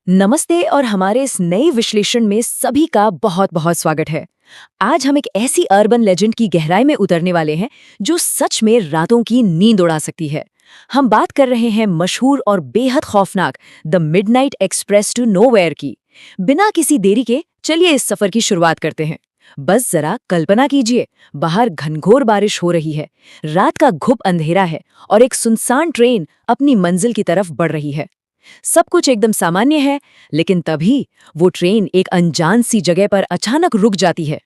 नमस्ते और हमारे इस नए विश्लेषण में सभी का बहुत बहुत स्वागत है। आज हम एक ऐसी अर्बन लेजेंड की गहराई में उतरने वाले हैं जो सच में रातों की नींद उड़ा सकती है। हम बात कर रहे हैं मशहूर और बेहद खौफनाक the midnight express to nowhere की। बिना किसी देरी के चलिए इस सफर की शुरुआत करते हैं। बस जरा कल्पना कीजिए, बाहर घनघोर बारिश हो रही है, रात का घुप अंधेरा है और एक सुनसान ट्रेन अपनी मंजिल की तरफ बढ़ रही है। सब कुछ एकदम सामान्य है, लेकिन तभी वो ट्रेन एक अनजान सी जगह पर अचानक रुक जाती है।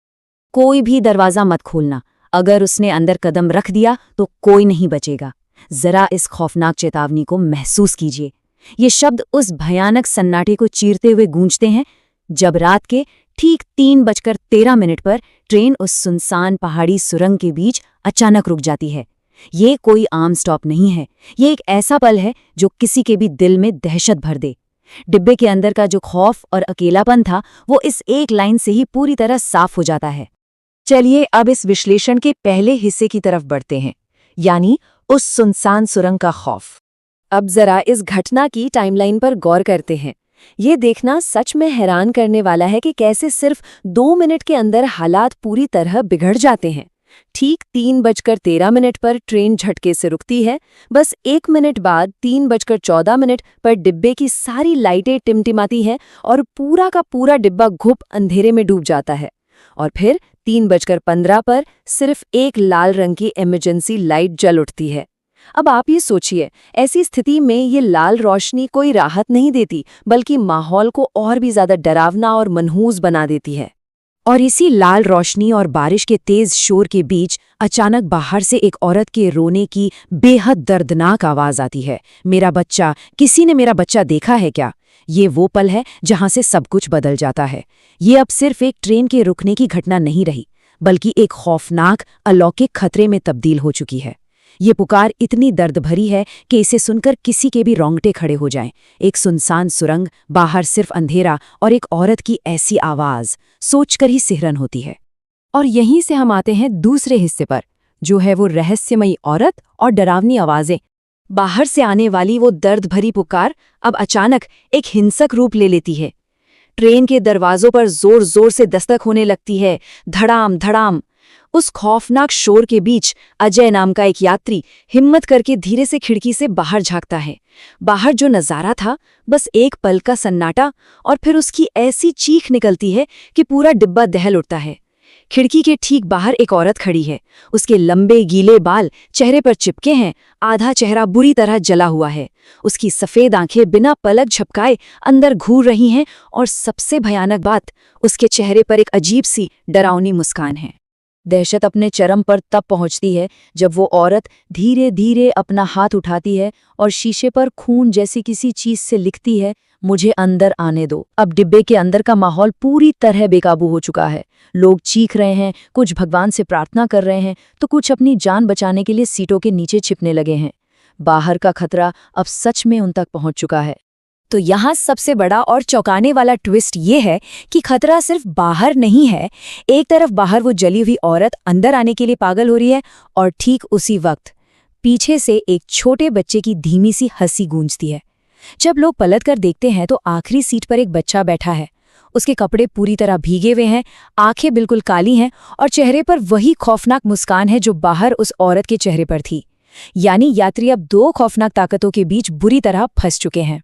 कोई भी दरवाजा मत खोलना, अगर उसने अंदर कदम रख दिया तो कोई नहीं बचेगा। जरा इस खौफनाक चेतावनी को महसूस कीजिए। ये शब्द उस भयानक सन्नाटे को चीरते हुए गूंजते हैं जब रात के ठीक 3:13 पर ट्रेन उस सुनसान पहाड़ी सुरंग के बीच अचानक रुक जाती है। ये कोई आम स्टॉप नहीं है, ये एक ऐसा पल है जो किसी के भी दिल में दहशत भर दे। डिब्बे के अंदर का जो खौफ और अकेलापन था वो इस एक लाइन से ही पूरी तरह साफ हो जाता है। चलिए अब इस विश्लेषण के पहले हिस्से की तरफ बढ़ते हैं, यानी उस सुनसान सुरंग का खौफ। अब जरा इस घटना की टाइमलाइन पर गौर करते हैं। ये देखना सच में हैरान करने वाला है कि कैसे सिर्फ 2 मिनट के अंदर हालात पूरी तरह बिगड़ जाते हैं। ठीक 3:13 पर ट्रेन झटके से रुकती है। बस 1 मिनट बाद 3:14 पर डिब्बे की सारी लाइटें टिमटिमाती हैं और पूरा का पूरा डिब्बा घुप अंधेरे में डूब जाता है। और फिर 3:15 पर सिर्फ एक लाल रंग की इमरजेंसी लाइट जल उठती है। अब आप ये सोचिए, ऐसी स्थिति में ये लाल रोशनी कोई राहत नहीं देती, बल्कि माहौल को और भी ज्यादा डरावना और मनहूस बना देती है। और इसी लाल रोशनी और बारिश के तेज शोर के बीच अचानक बाहर से एक औरत के रोने की बेहद दर्दनाक आवाज आती है। मेरा बच्चा, किसी ने मेरा बच्चा देखा है क्या? ये वो पल है जहां से सब कुछ बदल जाता है। ये अब सिर्फ एक ट्रेन के रुकने की घटना नहीं रही, बल्कि एक खौफनाक अलौकिक खतरे में तब्दील हो चुकी है। ये पुकार इतनी दर्द भरी है कि इसे सुनकर किसी के भी रोंगटे खड़े हो जाएं। एक सुनसान सुरंग, बाहर सिर्फ अंधेरा और एक औरत की ऐसी आवाज सोचकर ही सिहरन होती है। और यहीं से हम आते हैं दूसरे हिस्से पर, जो है वो रहस्यमयी औरत और डरावनी आवाजें। बाहर से आने वाली वो दर्द भरी पुकार अब अचानक एक हिंसक रूप ले लेती है। ट्रेन के दरवाजों पर जोर जोर से दस्तक होने लगती है, धड़ाम धड़ाम। उस खौफनाक शोर के बीच अजय नाम का एक यात्री हिम्मत करके धीरे से खिड़की से बाहर झांकता है। बाहर जो नजारा था, बस एक पल का सन्नाटा, और फिर उसकी ऐसी चीख निकलती है कि पूरा डिब्बा दहल उठता है। खिड़की के ठीक बाहर एक औरत खड़ी है। उसके लंबे गीले बाल चेहरे पर चिपके हैं, आधा चेहरा बुरी तरह जला हुआ है। उसकी सफेद आंखें बिना पलक झपकाए अंदर घूर रही हैं, और सबसे भयानक बात, उसके चेहरे पर एक अजीब सी डरावनी मुस्कान है। दहशत अपने चरम पर तब पहुंचती है जब वो औरत धीरे धीरे अपना हाथ उठाती है और शीशे पर खून जैसी किसी चीज से लिखती है, मुझे अंदर आने दो। अब डिब्बे के अंदर का माहौल पूरी तरह बेकाबू हो चुका है। लोग चीख रहे हैं, कुछ भगवान से प्रार्थना कर रहे हैं, तो कुछ अपनी जान बचाने के लिए सीटों के नीचे छिपने लगे हैं। बाहर का खतरा अब सच में उन तक पहुंच चुका है। तो यहाँ सबसे बड़ा और चौंकाने वाला ट्विस्ट ये है कि खतरा सिर्फ बाहर नहीं है। एक तरफ बाहर वो जली हुई औरत अंदर आने के लिए पागल हो रही है, और ठीक उसी वक्त पीछे से एक छोटे बच्चे की धीमी सी हंसी गूंजती है। जब लोग पलट कर देखते हैं तो आखिरी सीट पर एक बच्चा बैठा है। उसके कपड़े पूरी तरह भीगे हुए हैं, आंखें बिल्कुल काली हैं, और चेहरे पर वही खौफनाक मुस्कान है जो बाहर उस औरत के चेहरे पर थी। यानी यात्री अब 2 खौफनाक ताकतों के बीच बुरी तरह फंस चुके हैं।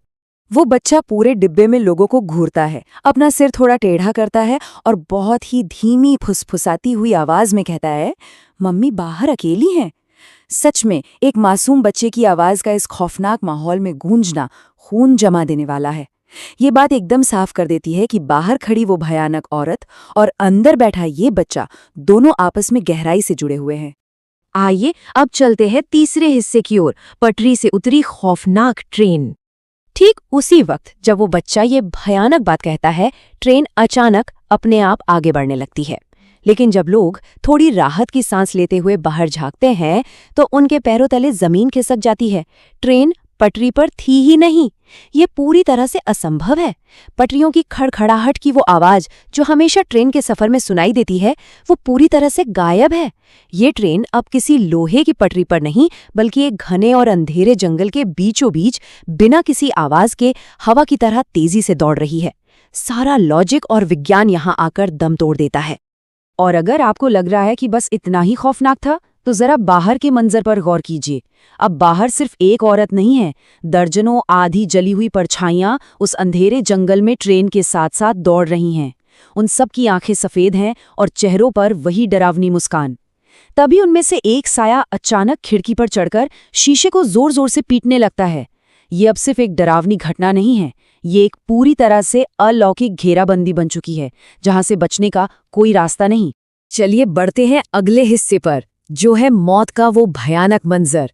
वो बच्चा पूरे डिब्बे में लोगों को घूरता है, अपना सिर थोड़ा टेढ़ा करता है और बहुत ही धीमी फुसफुसाती हुई आवाज में कहता है, मम्मी बाहर अकेली हैं। सच में एक मासूम बच्चे की आवाज का इस खौफनाक माहौल में गूंजना खून जमा देने वाला है। ये बात एकदम साफ कर देती है कि बाहर खड़ी वो भयानक औरत और अंदर बैठा ये बच्चा दोनों आपस में गहराई से जुड़े हुए हैं। आइए अब चलते हैं तीसरे हिस्से की ओर, पटरी से उतरी खौफनाक ट्रेन। ठीक उसी वक्त जब वो बच्चा ये भयानक बात कहता है, ट्रेन अचानक अपने आप आगे बढ़ने लगती है। लेकिन जब लोग थोड़ी राहत की सांस लेते हुए बाहर झांकते हैं तो उनके पैरों तले जमीन खिसक जाती है। ट्रेन पटरी पर थी ही नहीं, ये पूरी तरह से असंभव है। पटरियों की खड़खड़ाहट की वो आवाज जो हमेशा ट्रेन के सफर में सुनाई देती है, वो पूरी तरह से गायब है। ये ट्रेन अब किसी लोहे की पटरी पर नहीं, बल्कि एक घने और अंधेरे जंगल के बीचों बीच बिना किसी आवाज के हवा की तरह तेजी से दौड़ रही है। सारा लॉजिक और विज्ञान यहाँ आकर दम तोड़ देता है। और अगर आपको लग रहा है कि बस इतना ही खौफनाक था, तो जरा बाहर के मंजर पर गौर कीजिए। अब बाहर सिर्फ एक औरत नहीं है, दर्जनों आधी जली हुई परछाइयां उस अंधेरे जंगल में ट्रेन के साथ साथ दौड़ रही हैं। उन सब की आंखें सफेद हैं और चेहरों पर वही डरावनी मुस्कान। तभी उनमें से एक साया अचानक खिड़की पर चढ़कर शीशे को जोर जोर से पीटने लगता है। ये अब सिर्फ एक डरावनी घटना नहीं है, ये एक पूरी तरह से अलौकिक घेराबंदी बन चुकी है, जहां से बचने का कोई रास्ता नहीं। चलिए बढ़ते हैं अगले हिस्से पर, जो है मौत का वो भयानक मंजर।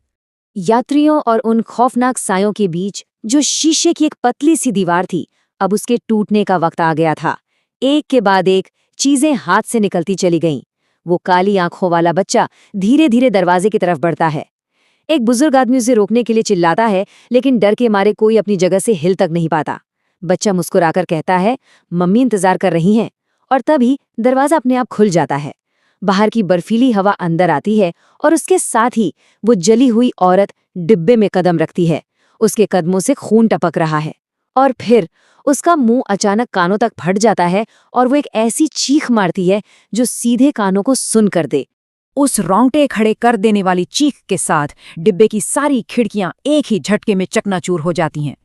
यात्रियों और उन खौफनाक सायों के बीच जो शीशे की एक पतली सी दीवार थी, अब उसके टूटने का वक्त आ गया था। एक के बाद एक चीजें हाथ से निकलती चली गईं। वो काली आंखों वाला बच्चा धीरे धीरे दरवाजे की तरफ बढ़ता है। एक बुजुर्ग आदमी उसे रोकने के लिए चिल्लाता है, लेकिन डर के मारे कोई अपनी जगह से हिल तक नहीं पाता। बच्चा मुस्कुराकर कहता है, मम्मी इंतजार कर रही हैं। और तभी दरवाजा अपने आप खुल जाता है। बाहर की बर्फीली हवा अंदर आती है और उसके साथ ही वो जली हुई औरत डिब्बे में कदम रखती है। उसके कदमों से खून टपक रहा है और फिर उसका मुंह अचानक कानों तक फट जाता है और वो एक ऐसी चीख मारती है जो सीधे कानों को सुन कर दे। उस रोंगटे खड़े कर देने वाली चीख के साथ डिब्बे की सारी खिड़कियां एक ही झटके में चकनाचूर हो जाती हैं।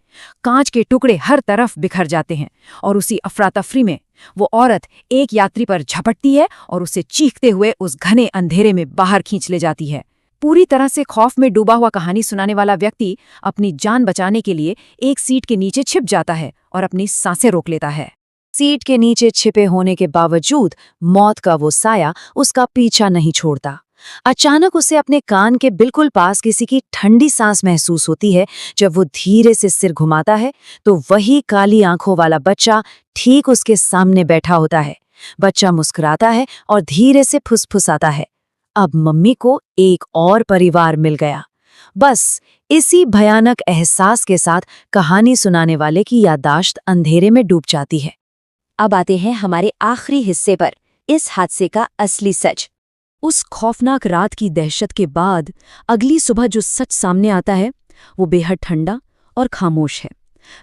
कांच के टुकड़े हर तरफ बिखर जाते हैं और उसी अफरा-तफरी में वो औरत एक यात्री पर झपटती है और उसे चीखते हुए उस घने अंधेरे में बाहर खींच ले जाती है। पूरी तरह से खौफ में डूबा हुआ कहानी सुनाने वाला व्यक्ति अपनी जान बचाने के लिए एक सीट के नीचे छिप जाता है और अपनी सांसें रोक लेता है। सीट के नीचे छिपे होने के बावजूद मौत का वो साया उसका पीछा नहीं छोड़ता। अचानक उसे अपने कान के बिल्कुल पास किसी की ठंडी सांस महसूस होती है। जब वो धीरे से सिर घुमाता है तो वही काली आंखों वाला बच्चा ठीक उसके सामने बैठा होता है। बच्चा मुस्कुराता है और धीरे से फुसफुसाता है, अब मम्मी को एक और परिवार मिल गया। बस इसी भयानक एहसास के साथ कहानी सुनाने वाले की याददाश्त अंधेरे में डूब जाती है। अब आते हैं हमारे आखिरी हिस्से पर, इस हादसे का असली सच। उस खौफनाक रात की दहशत के बाद अगली सुबह जो सच सामने आता है वो बेहद ठंडा और खामोश है।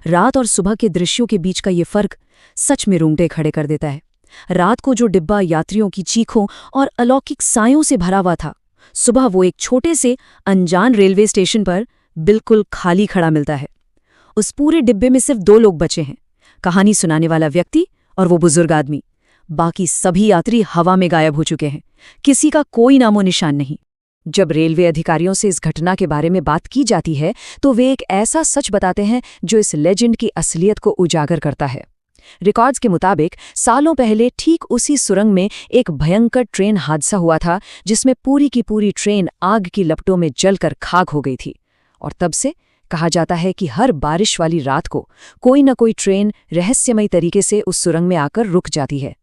रात और सुबह के दृश्यों के बीच का ये फर्क सच में रोंगटे खड़े कर देता है। रात को जो डिब्बा यात्रियों की चीखों और अलौकिक सायों से भरा हुआ था, सुबह वो एक छोटे से अनजान रेलवे स्टेशन पर बिल्कुल खाली खड़ा मिलता है। उस पूरे डिब्बे में सिर्फ 2 लोग बचे हैं, कहानी सुनाने वाला व्यक्ति और वो बुजुर्ग आदमी। बाकी सभी यात्री हवा में गायब हो चुके हैं, किसी का कोई नामो निशान नहीं। जब रेलवे अधिकारियों से इस घटना के बारे में बात की जाती है तो वे एक ऐसा सच बताते हैं जो इस लेजेंड की असलियत को उजागर करता है। रिकॉर्ड्स के मुताबिक सालों पहले ठीक उसी सुरंग में एक भयंकर ट्रेन हादसा हुआ था, जिसमें पूरी की पूरी ट्रेन आग की लपटों में जलकर खाक हो गई थी। और तब से कहा जाता है कि हर बारिश वाली रात को कोई न कोई ट्रेन रहस्यमयी तरीके से उस सुरंग में आकर रुक जाती है।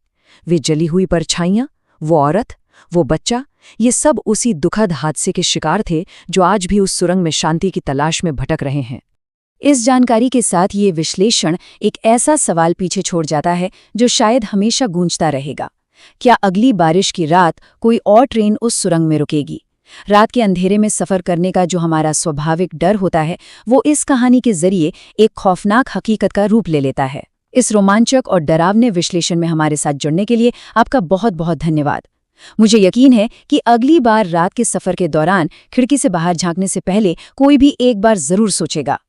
वे जली हुई परछाइयां, वो औरत, वो बच्चा, ये सब उसी दुखद हादसे के शिकार थे जो आज भी उस सुरंग में शांति की तलाश में भटक रहे हैं। इस जानकारी के साथ ये विश्लेषण एक ऐसा सवाल पीछे छोड़ जाता है जो शायद हमेशा गूंजता रहेगा। क्या अगली बारिश की रात कोई और ट्रेन उस सुरंग में रुकेगी? रात के अंधेरे में सफ़र करने का जो हमारा स्वाभाविक डर होता है, वो इस कहानी के जरिए एक खौफनाक हकीकत का रूप ले लेता है। इस रोमांचक और डरावने विश्लेषण में हमारे साथ जुड़ने के लिए आपका बहुत बहुत धन्यवाद। मुझे यकीन है कि अगली बार रात के सफ़र के दौरान खिड़की से बाहर झांकने से पहले कोई भी एक बार ज़रूर सोचेगा,